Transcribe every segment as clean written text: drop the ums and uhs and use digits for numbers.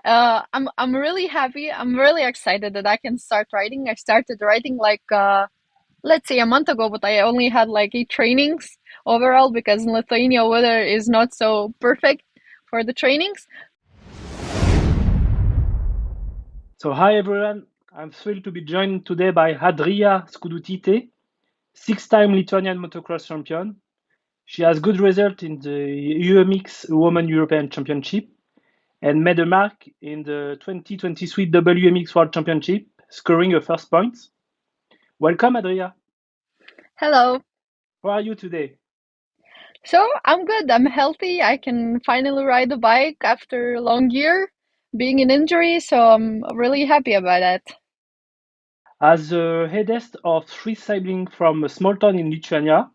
I'm really happy. I'm really excited that I can start riding. I started riding like let's say a month ago, but I only had like 8 trainings overall because in Lithuania weather is not so perfect for the trainings. So hi everyone, I'm thrilled to be joined today by Adrija Skudutyte, six-time Lithuanian Motocross Champion. She has good result in the UMX Women European Championship and made a mark in the 2023 WMX World Championship, scoring her first points. Welcome Adrija. Hello. How are you today? So I'm good. I'm healthy. I can finally ride a bike after a long year being in injury, so I'm really happy about that. As the eldest of three siblings from a small town in Lithuania,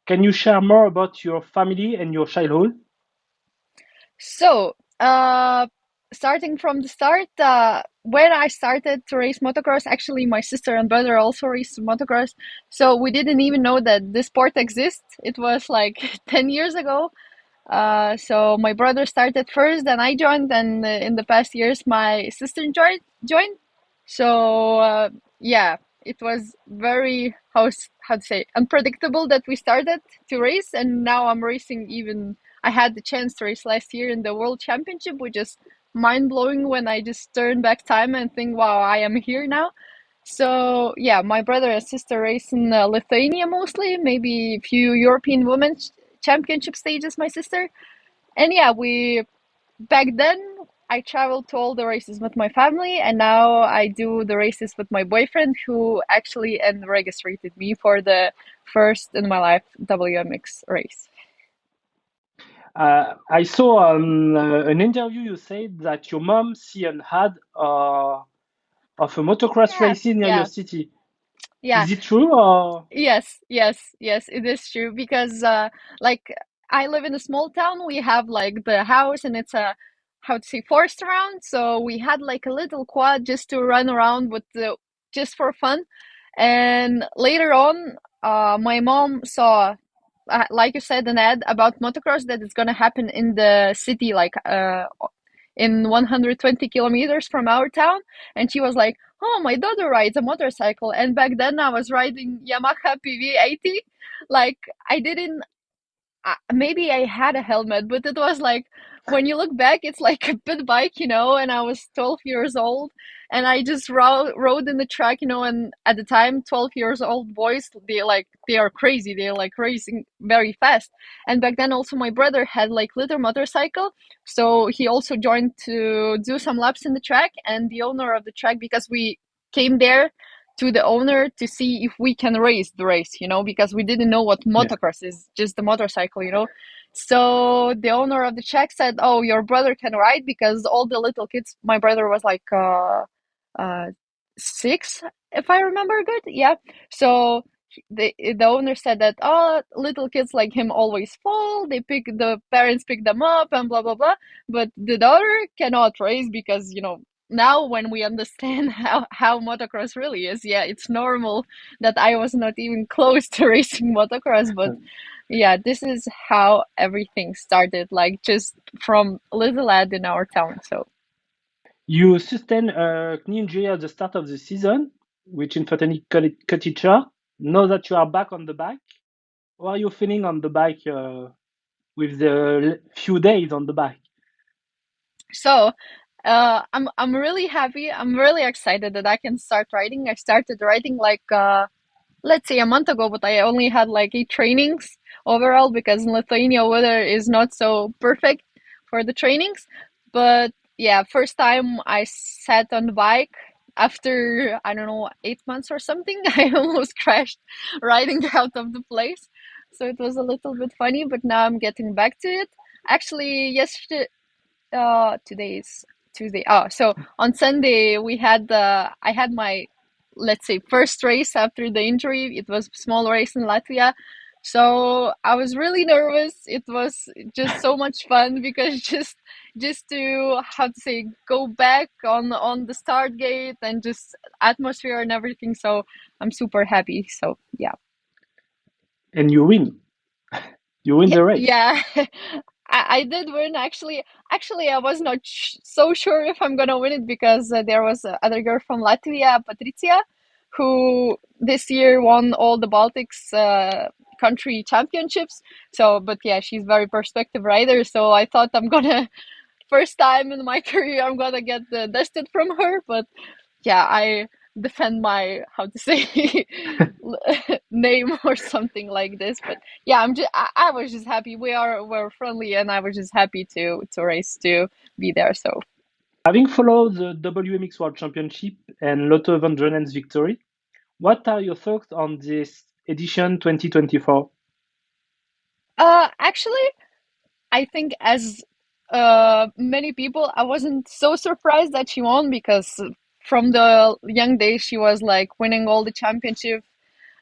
can you share more about your family and your childhood? So, starting from the start, when I started to race motocross, actually, my sister and brother also raced motocross. So, we didn't even know that this sport exists. It was like 10 years ago. So, my brother started first, then I joined, and in the past years, my sister joined. So, yeah, it was very, how to say, unpredictable that we started to race, and now I'm racing even. I had the chance to race last year in the World Championship, which is mind blowing when I just turn back time and think, wow, I am here now. So yeah, my brother and sister race in Lithuania mostly, maybe a few European Women's Championship stages. My sister, and yeah, we back then I traveled to all the races with my family, and now I do the races with my boyfriend, who actually and registered me for the first in my life WMX race. I saw on an interview you said that your mom see an ad of a motocross Yeah, racing near your yeah, city. yeah. Is it true or? Yes, it is true because like I live in a small town. We have like the house and it's a how to say forest around. So we had like a little quad just to run around with the just for fun. And later on, my mom saw like you said an ad about motocross that is gonna happen in the city like in 120 kilometers from our town, and she was like, oh, my daughter rides a motorcycle. And back then I was riding Yamaha PV80. Like I didn't maybe I had a helmet, but it was like when you look back, it's like a pit bike, and I was 12 years old and I just rode in the track, and at the time, 12 years old boys, they are crazy. They're like racing very fast. And back then also my brother had like little motorcycle, so he also joined to do some laps in the track, and the owner of the track, because we came there to the owner to see if we can race the race, because we didn't know what Yeah. motocross is, just the motorcycle. So the owner of the track said, "Oh, your brother can ride," because all the little kids, my brother was like uh 6, if I remember good. Yeah. So the owner said that, oh, little kids like him always fall. The parents pick them up and blah blah blah. But the daughter cannot race because now when we understand how motocross really is, yeah, it's normal that I was not even close to racing motocross. But yeah, this is how everything started, like just from a little lad in our town. So You sustained a knee injury at the start of the season, which unfortunately cut it short. Now that you are back on the bike, how are you feeling on the bike with the few days on the bike? so I'm really happy. I'm really excited that I can start riding. I started riding like let's say a month ago, but I only had like 8 trainings overall because in Lithuania weather is not so perfect for the trainings. But yeah, first time I sat on the bike after, I don't know, 8 months or something. I almost crashed riding out of the place. So it was a little bit funny, but now I'm getting back to it. Actually, yesterday, today is Tuesday. Oh, so on Sunday we had I had my, let's say, first race after the injury. It was a small race in Latvia. So I was really nervous. It was just so much fun because just to, how to say, go back on the start gate and just atmosphere and everything. So I'm super happy. So yeah. And you win. You win Yeah, the race. yeah. I did win actually. Actually, I was not so sure if I'm gonna win it because there was other girl from Latvia, Patricia, who this year won all the Baltics country championships. So, but yeah, she's very perspective rider. So I thought I'm gonna first time in my career I'm gonna get the dusted from her. But yeah, I defend my how to say name or something like this. But yeah, I was just happy. We're friendly, and I was just happy to race to be there. So Having followed the WMX World Championship and Lotto van Drenen's victory, what are your thoughts on this edition 2024? actually, I think as many people, I wasn't so surprised that she won because from the young days she was like winning all the championships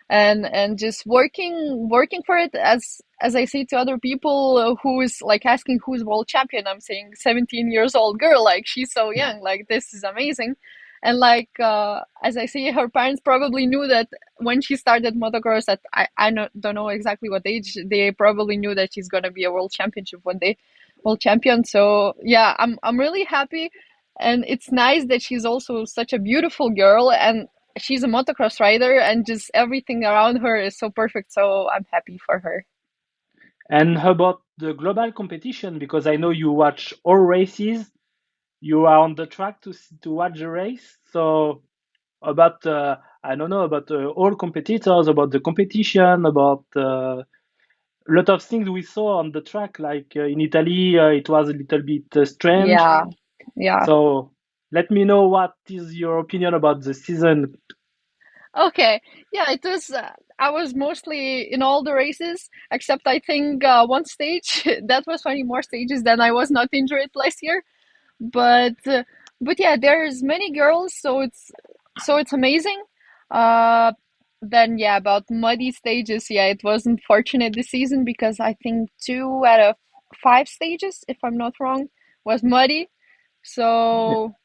and just working for it as I say to other people who is like asking who's world champion. I'm saying 17 years old girl, like she's so young, like this is amazing. And like as I say, her parents probably knew that when she started motocross at don't know exactly what age, they probably knew that she's gonna be a world championship one day, world champion. So yeah, I'm really happy, and it's nice that she's also such a beautiful girl, and she's a motocross rider, and just everything around her is so perfect. So I'm happy for her. And how about the global competition? Because I know you watch all races, you are on the track to watch the race. So about I don't know about all competitors, about the competition, about a lot of things we saw on the track. Like in Italy, it was a little bit strange. Yeah, yeah. So let me know what is your opinion about the season. Okay. Yeah, it was. I was mostly in all the races except I think one stage. That was 20 more stages than I was not injured last year. But uh, but yeah, there's many girls, so it's amazing. Uh, then yeah, about muddy stages, yeah, it was unfortunate this season because I think two out of five stages, if I'm not wrong, was muddy. So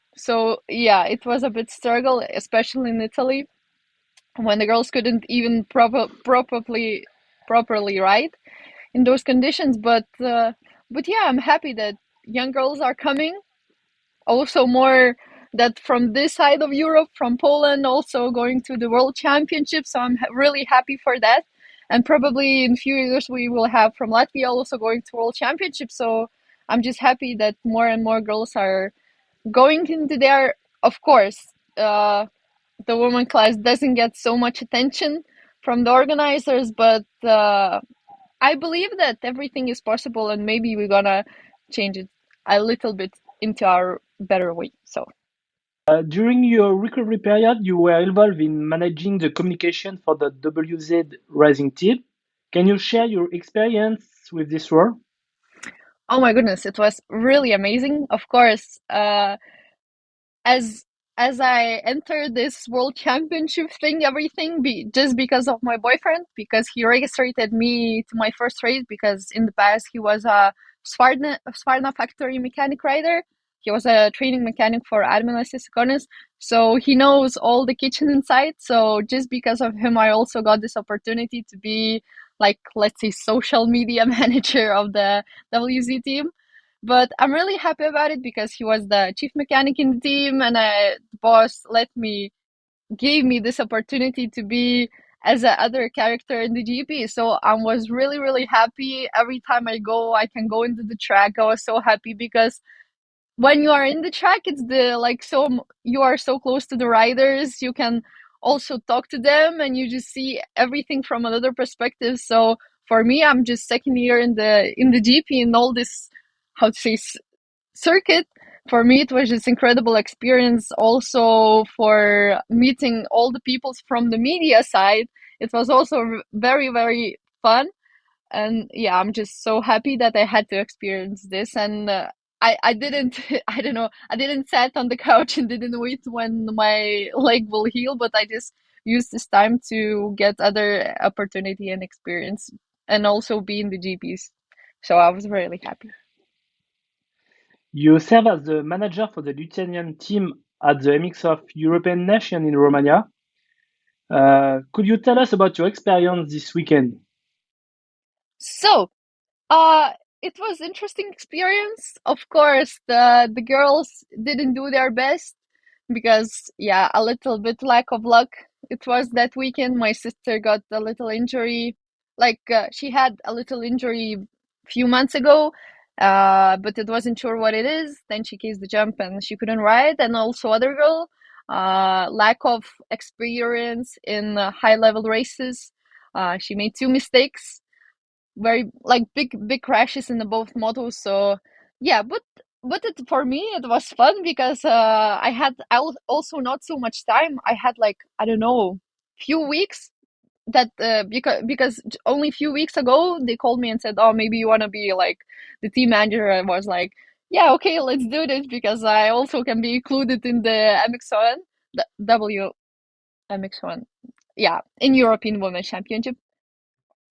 yeah, it was a bit struggle, especially in Italy when the girls couldn't even properly ride in those conditions. But yeah, I'm happy that young girls are coming also more that from this side of Europe, from Poland, also going to the World Championship. So I'm really happy for that. And probably in a few years we will have from Latvia also going to World Championship. So I'm just happy that more and more girls are going into there. Of course, the women class doesn't get so much attention from the organizers, but I believe that everything is possible, and maybe we're gonna change it a little bit into our better way. So, During your recovery period, you were involved in managing the communication for the WZ Racing team. Can you share your experience with this role? oh my goodness, it was really amazing. Of course, as as I entered this world championship thing, everything just because of my boyfriend, because he registered me to my first race, because in the past he was a Svarna factory mechanic rider. He was a training mechanic for analyses, so he knows all the kitchen inside. So just because of him, I also got this opportunity to be like, let's say, social media manager of the WZ team. But I'm really happy about it because he was the chief mechanic in the team, and the boss gave me this opportunity to be as a other character in the GP. So I was really happy. Every time I go, I can go into the track. I was so happy because when you are in the track, it's the like so you are so close to the riders. You can also talk to them, and you just see everything from another perspective. So for me, I'm just second year in the GP and all this how to say circuit. For me, it was just incredible experience. Also for meeting all the people from the media side, it was also very fun. And yeah, I'm just so happy that I had to experience this. And I didn't I don't know, I didn't sat on the couch and didn't wait when my leg will heal, but I just used this time to get other opportunity and experience, and also be in the GPs. So I was really happy. You serve as the manager for the Lithuanian team at the MX of European Nation in Romania. Could you tell us about your experience this weekend? So Uh, it was interesting experience. Of course, the girls didn't do their best because yeah, a little bit lack of luck. It was that weekend my sister got a little injury. Like she had a little injury few months ago, but it wasn't sure what it is. Then she cased the jump and she couldn't ride. And also other girl, lack of experience in high level races. She made two mistakes, very like big crashes in the both models. So yeah, but for me it was fun because I was also not so much time. I had like, I don't know, few weeks that because only a few weeks ago they called me and said, oh, maybe you want to be like the team manager. I was like, yeah, okay, let's do this because I also can be included in the MX1, the W MX1, yeah, in European Women's Championship,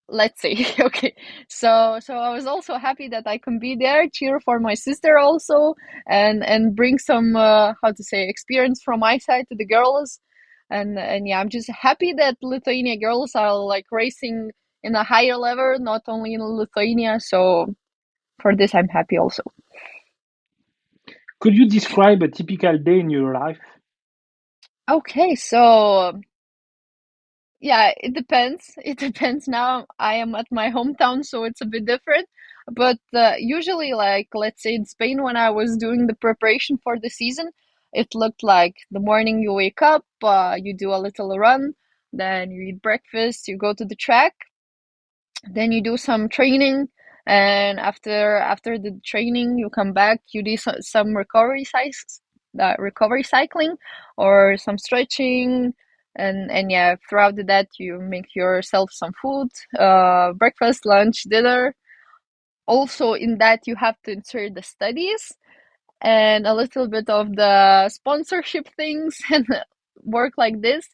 let's say. Okay, so I was also happy that I can be there, cheer for my sister also, and bring some how to say experience from my side to the girls. And yeah, I'm just happy that Lithuania girls are like racing in a higher level, not only in Lithuania. So for this I'm happy also. Could you describe a typical day in your life? Okay, so yeah, it depends. It depends. Now I am at my hometown, so it's a bit different. But usually, like, let's say in Spain, when I was doing the preparation for the season, it looked like the morning you wake up, you do a little run, then you eat breakfast, you go to the track, then you do some training, and after the training you come back, you do some recovery cycling or some stretching, and yeah, throughout the that you make yourself some food, breakfast, lunch, dinner. Also in that you have to insert the studies and a little bit of the sponsorship things and work like this.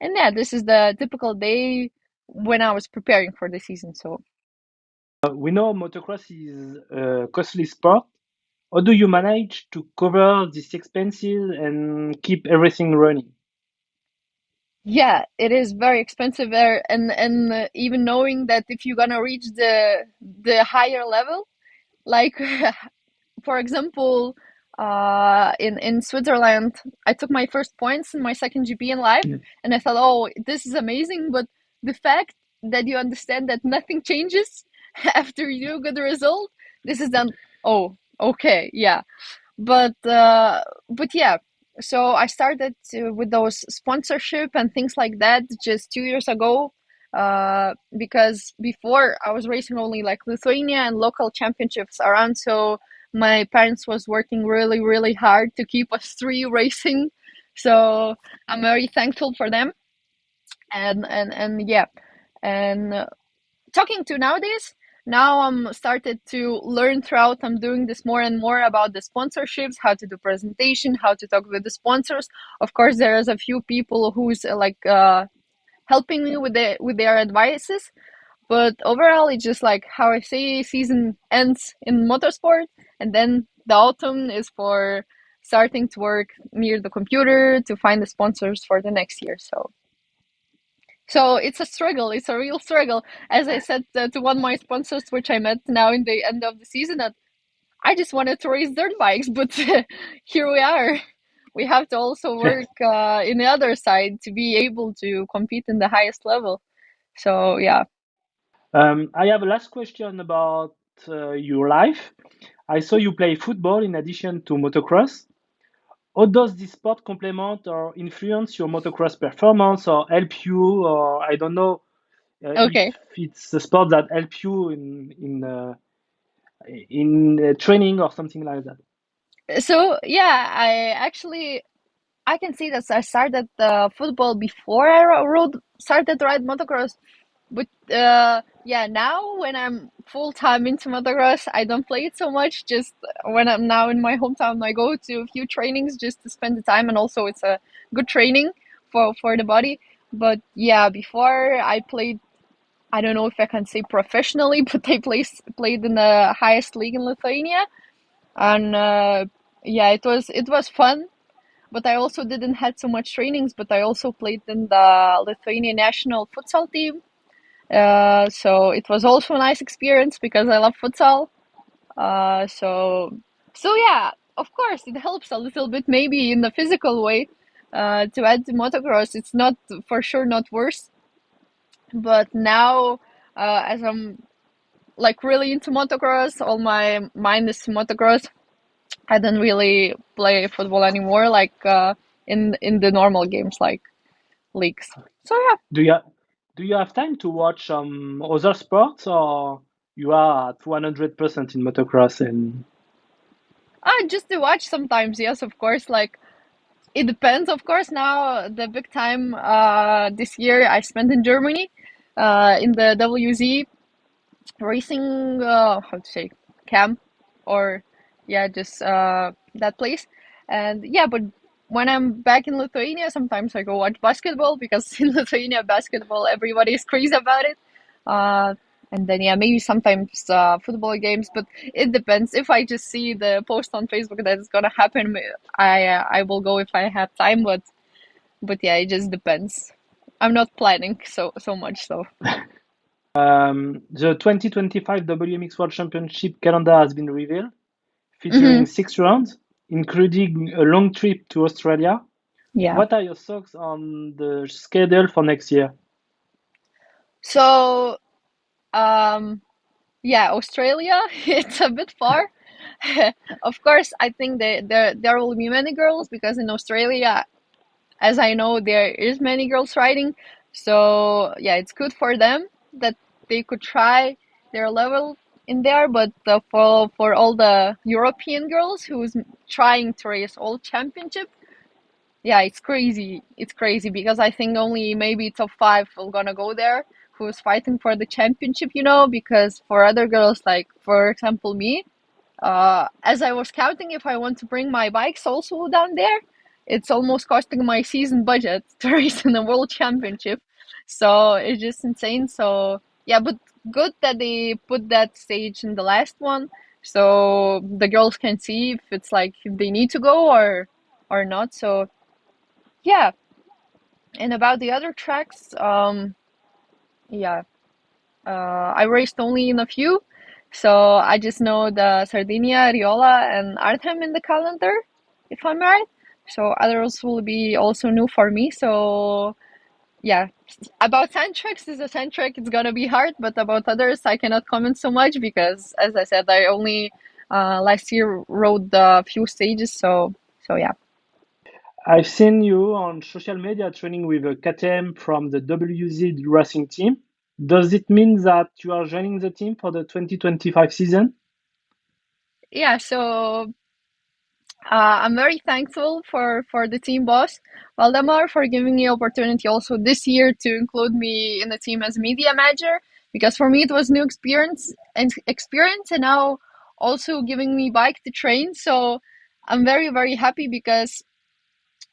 And yeah, this is the typical day when I was preparing for the season. So We know motocross is a costly sport. How do you manage to cover these expenses and keep everything running? yeah, it is very expensive there, and even knowing that if you're gonna reach the higher level, like for example, in Switzerland, I took my first points in my second GP in life, Yeah. and I thought, oh, this is amazing. But the fact that you understand that nothing changes after you do a good result, this is then, oh, okay, yeah. But yeah, so I started with those sponsorship and things like that just 2 years ago. Because before I was racing only like Lithuania and local championships around, so my parents was working really hard to keep us three racing. So I'm very thankful for them. And yeah, and talking to nowadays, now I'm started to learn throughout. I'm doing this more and more about the sponsorships, how to do presentation, how to talk with the sponsors. Of course there is a few people who's helping me with their advices, but overall it's just like how I say, season ends in motorsport, and then the autumn is for starting to work near the computer to find the sponsors for the next year. So it's a struggle. It's a real struggle. As I said to one of my sponsors, which I met now in the end of the season, that I just wanted to race dirt bikes, but here we are. We have to also work in the other side to be able to compete in the highest level. So yeah. I have a last question about your life. I saw you play football in addition to motocross. How does this sport complement or influence your motocross performance or help you, or I don't know if Okay. it's a sport that help you in training or something like that? So yeah, I can see that I started football before I started to ride motocross. But yeah, now when I'm full time into motocross, I don't play it so much. Just when I'm now in my hometown, I go to a few trainings just to spend the time, and also it's a good training for the body. But yeah, before I played, I don't know if I can say professionally, but I played in the highest league in Lithuania, and yeah, it was fun. But I also didn't had so much trainings. But I also played in the Lithuanian national futsal team, so it was also a nice experience because I love futsal. So yeah, of course it helps a little bit maybe in the physical way to add to motocross. It's not for sure not worse, but now as I'm like really into motocross, all my mind is motocross. I don't really play football anymore, like in the normal games like leagues. So yeah, Do you do you have time to watch other sports, or you are at 100% in motocross? And just to watch sometimes. Yes, of course. Like it depends, of course. Now the big time this year I spent in Germany, in the WZ racing. How to say camp, or yeah, just that place. And yeah, but when I'm back in Lithuania, sometimes I go watch basketball because in Lithuania basketball everybody is crazy about it. Uh, and then yeah, maybe sometimes football games, but it depends. If I just see the post on Facebook that it's gonna happen, I will go if I have time. But yeah, it just depends. I'm not planning so much though. the 2025 WMX World Championship calendar has been revealed, featuring Hmm. 6 rounds, including a long trip to Australia. Yeah. What are your thoughts on the schedule for next year? So um, yeah, Australia, it's a bit far. Of course, I think there will be many girls because in Australia, as I know, there is many girls riding. So yeah, it's good for them that they could try their level in there. But for all the European girls who's trying to race all championship, yeah, it's crazy. It's crazy because I think only maybe top five will gonna go there who's fighting for the championship, because for other girls, like for example me, as I was counting, if I want to bring my bikes also down there, it's almost costing my season budget to race in the world championship. So it's just insane. So yeah, but good that they put that stage in the last one, so the girls can see if it's like if they need to go or not. So yeah, and about the other tracks, yeah, I raced only in a few, so I just know the Sardinia, Riola, and Arnhem in the calendar, if I'm right. So others will be also new for me. So yeah, about sand tracks is a sand track. It's gonna be hard, but about others, I cannot comment so much because, as I said, I only last year rode the few stages. So yeah. I've seen you on social media training with a KTM from the WZ Racing team. Does it mean that you are joining the team for the 2025 season? Yeah, so I'm very thankful for the team boss, Valdemar, for giving me opportunity also this year to include me in the team as media manager, because for me it was new experience, and now also giving me bike to train. So I'm very very happy because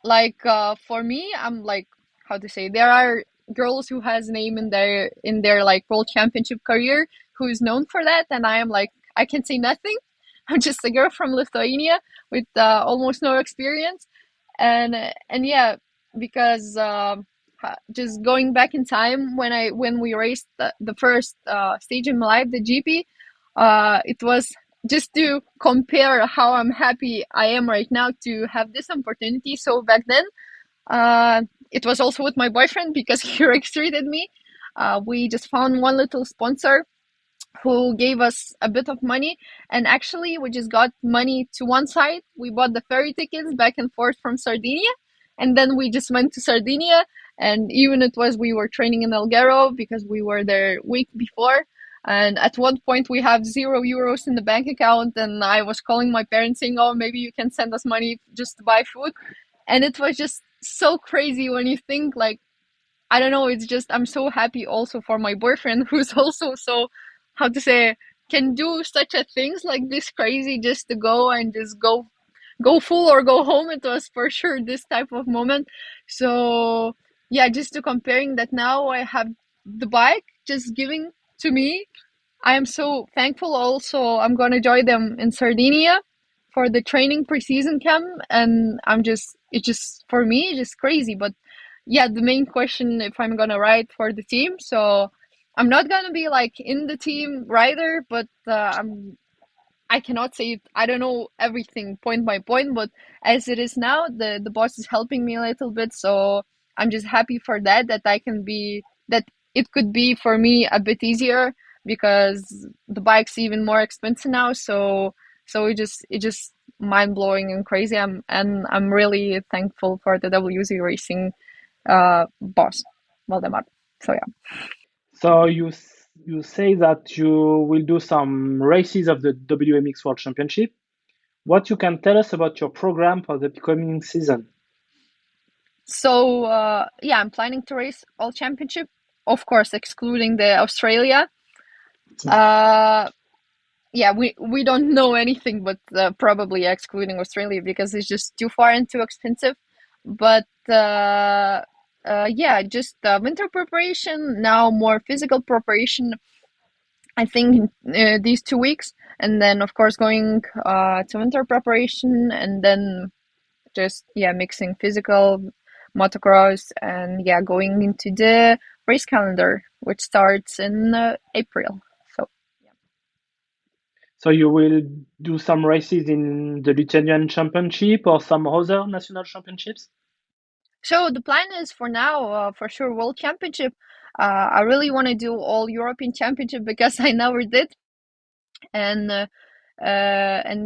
like for me I'm like, how to say, there are girls who has name in their like world championship career who is known for that, and I am like, I can say nothing. I'm just a girl from Lithuania with almost no experience. And yeah, because just going back in time when we raced the first stage in my life, the GP, it was just to compare how I'm happy I am right now to have this opportunity. So back then, uh, it was also with my boyfriend because he registered me. We just found one little sponsor who gave us a bit of money, and actually we just got money to one side. We bought the ferry tickets back and forth from Sardinia, and then we just went to Sardinia. And even it was, we were training in Alghero because we were there week before, and at one point we have €0 in the bank account, and I was calling my parents saying, oh, maybe you can send us money just to buy food. And it was just so crazy when you think, like, I don't know, it's just I'm so happy also for my boyfriend who's also so, how to say, can do such a things like this crazy just to go and just go full or go home. It was for sure this type of moment. So yeah, just to comparing that now I have the bike just giving to me. I am so thankful. Also, I'm gonna join them in Sardinia for the training preseason camp, and it's just for me, it's just crazy. But yeah, the main question if I'm gonna ride for the team. So I'm not gonna be like in the team rider, but I'm I cannot say it. I don't know everything point by point, but as it is now, the boss is helping me a little bit, so I'm just happy for that. That I can be that it could be for me a bit easier because the bike's even more expensive now. So it just mind blowing and crazy. I'm really thankful for the WZ Racing boss, Valdemar. So yeah. So you say that you will do some races of the WMX World Championship. What you can tell us about your program for the coming season? So yeah, I'm planning to race all championship, of course, excluding the Australia. Uh, yeah, we don't know anything, but probably excluding Australia because it's just too far and too expensive. But yeah, just winter preparation now, more physical preparation. I think these 2 weeks, and then of course going to winter preparation, and then just yeah mixing physical motocross and yeah going into the race calendar which starts in April. So yeah. So you will do some races in the Lithuanian Championship or some other national championships? So the plan is for now for sure world championship. I really want to do all European championship because I never did, and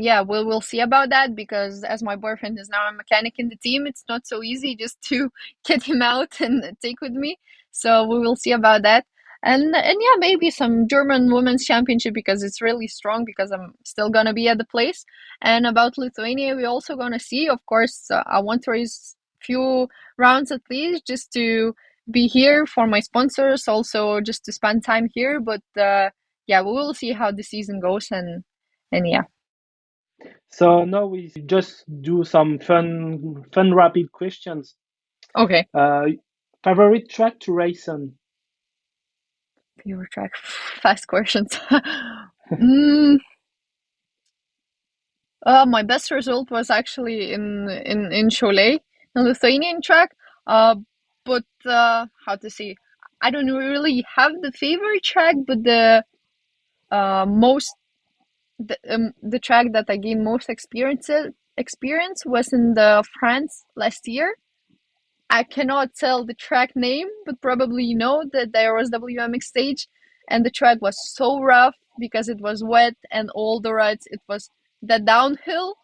yeah, we'll see about that because as my boyfriend is now a mechanic in the team, it's not so easy just to get him out and take with me. So we will see about that. And yeah, maybe some German women's championship because it's really strong because I'm still gonna be at the place. And about Lithuania, we're also gonna see. Of course, I want to race few rounds at least just to be here for my sponsors, also just to spend time here. But yeah, we will see how the season goes and yeah. So now we just do some fun rapid questions. Okay. Uh, Favorite track to race on? Viewer track. Fast questions. mm, my best result was actually in Cholet, in Lithuanian track. Uh, but how to say? I don't really have the favorite track, but most the track that I gained most experience was in the France last year. I cannot tell the track name, but probably you know that there was WMX stage and the track was so rough because it was wet and all the ruts. It was the downhill.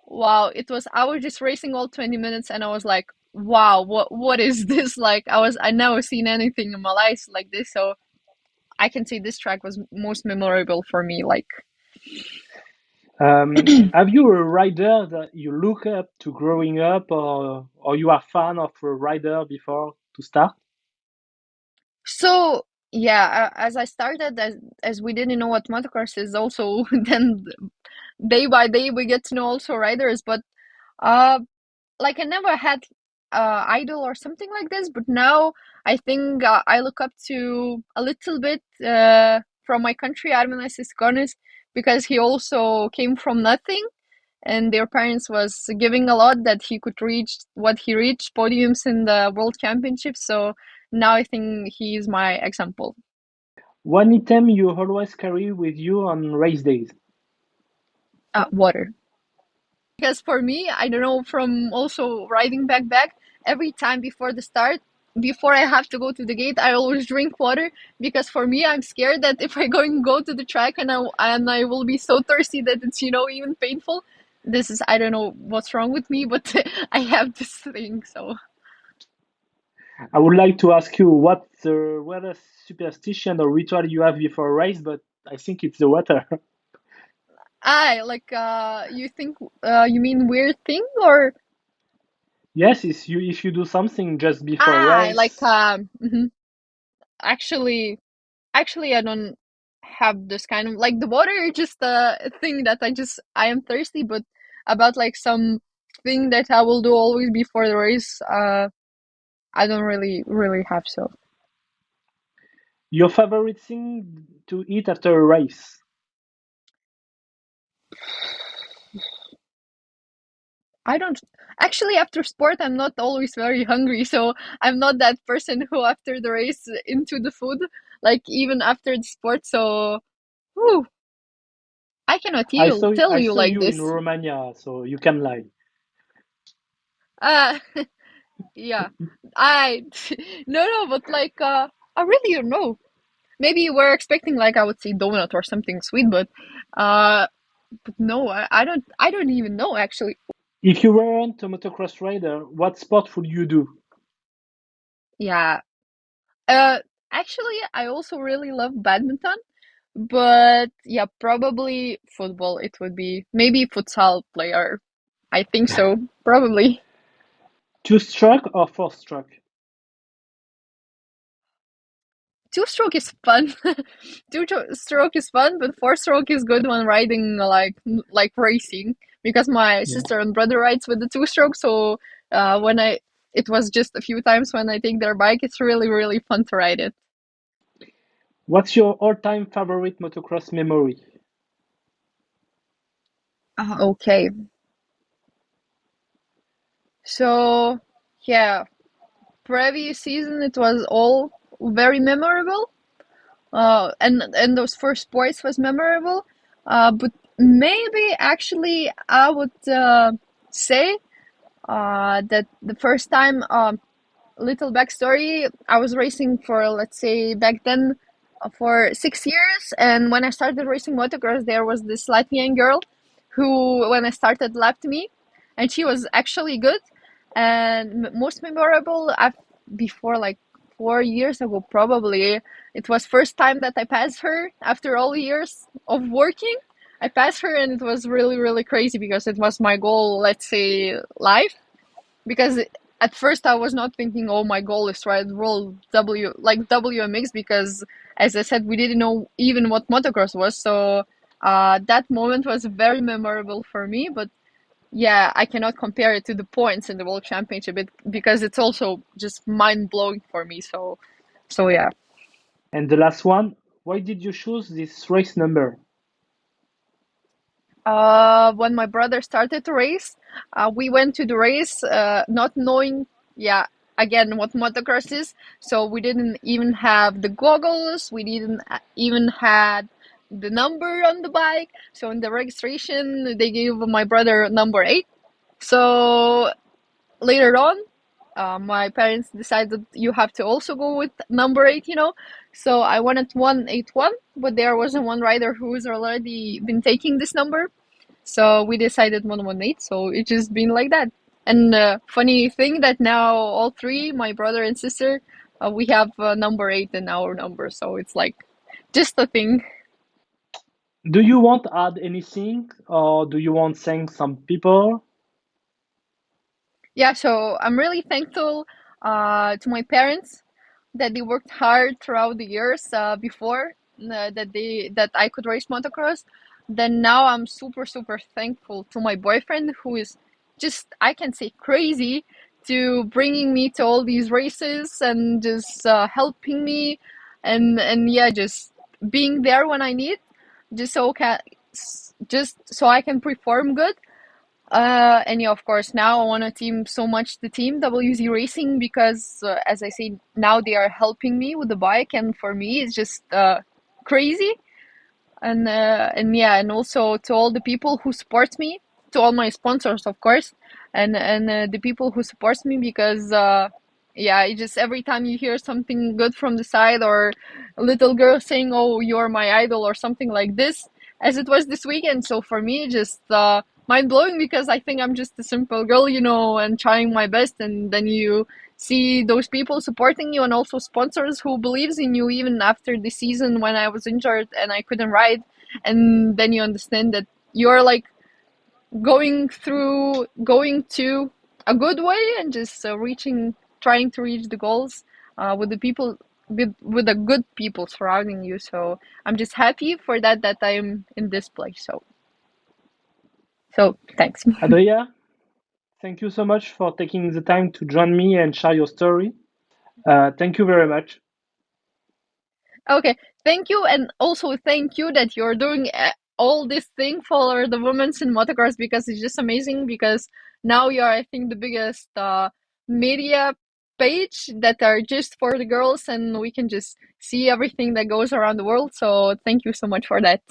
Wow, it was I was just racing all 20 minutes and I was like, wow, what is this like? I never seen anything in my life like this, so I can say this track was most memorable for me. Like Have you a rider that you look up to growing up, or you are fan of a rider before to start? so yeah, as I started as we didn't know what motocross is also then day by day we get to know also riders, but uh like I never had idol or something like this, but now I think I look up to a little bit from my country, Adrija Skudutyte, because he also came from nothing and their parents was giving a lot that he could reach what he reached, podiums in the world championship. So now I think he is my example. One item you always carry with you on race days. Water. Because for me, I don't know, from also riding back, every time before the start, before I have to go to the gate, I always drink water because for me, I'm scared that if I go to the track and I will be so thirsty that it's even painful. This is I don't know what's wrong with me, but I have this thing. So I would like to ask you what a superstition or ritual you have before a race, but I think it's the water. I like you think you mean weird thing or Yes, if you do something just before a I like race. actually Actually, I don't have this kind of like the water is just a thing that I am thirsty, but about like some thing that I will do always before the race, I don't really have so. Your favorite thing to eat after a race? I don't actually after sport I'm not always very hungry, so I'm not that person who after the race into the food, like even after the sport. So, whew, I cannot I tell saw tell I you saw like you in this. Romania, so you can lie. Uh, yeah. I no, but like I really don't know. Maybe you were expecting like I would say donut or something sweet, uh but no, I don't even know actually. If you weren't a motocross rider, what sport would you do? Yeah. Uh Actually I also really love badminton, but yeah, probably football it would be. Maybe futsal player. I think so. Probably. Two-stroke or four-stroke? Two stroke is fun. Stroke is fun, but four stroke is good when riding like racing because my Yeah. sister and brother rides with the two stroke. So when I it was just a few times when I take their bike, it's really fun to ride it. What's your all-time favorite motocross memory? Okay, so yeah, previous season it was all very memorable. And those first sports was memorable. But maybe actually I would say that the first time, little backstory, I was racing for, let's say, back then for 6 years. And when I started racing motocross, there was this Latvian girl who, when I started, lapped me. And she was actually good. And most memorable, before like 4 years ago, probably, it was first time that I passed her after all years of working. I passed her and it was really crazy because it was my goal, let's say, life because at first I was not thinking, oh, my goal is to ride world WMX because, as I said, we didn't know even what motocross was. So that moment was very memorable for me. But yeah, I cannot compare it to the points in the world championship because it's also just mind blowing for me. So yeah. And the last one, why did you choose this race number? When my brother started to race, we went to the race, not knowing, yeah, again, what motocross is. So we didn't even have the goggles. We didn't even had the number on the bike. So in the registration, they gave my brother number 8. So later on, my parents decided you have to also go with number 8. So I wanted 181, but there wasn't one rider who was already been taking this number. So we decided 118. So it's just been like that. And funny thing that now all three, my brother and sister, we have number 8 in our number. So it's like just a thing. Do you want to add anything or do you want to thank some people? Yeah, so I'm really thankful to my parents that they worked hard throughout the years before that I could race motocross. Then now I'm super thankful to my boyfriend who is just, I can say, crazy to bringing me to all these races and just helping me and yeah, just being there when I need, just so can just so I can perform good. And yeah, of course, now I want to team so much the team WZ Racing because, as I say, now they are helping me with the bike, and for me, it's just crazy. And yeah, and also to all the people who support me, to all my sponsors, of course, and the people who supports me because, yeah, it just every time you hear something good from the side or a little girl saying, "Oh, you're my idol" or something like this, as it was this weekend. So for me, just mind blowing because I think I'm just a simple girl, and trying my best, and then you see those people supporting you and also sponsors who believes in you even after the season when I was injured and I couldn't ride, and then you understand that you're like going to a good way and just trying to reach the goals with the people with the good people surrounding you. So I'm just happy for that I'm in this place. So thanks. Adria, thank you so much for taking the time to join me and share your story. Thank you very much. Okay, thank you, and also thank you that you're doing all this thing for the women in motocross because it's just amazing. Because now you're, I think, the biggest media page that are just for the girls, and we can just see everything that goes around the world. So thank you so much for that.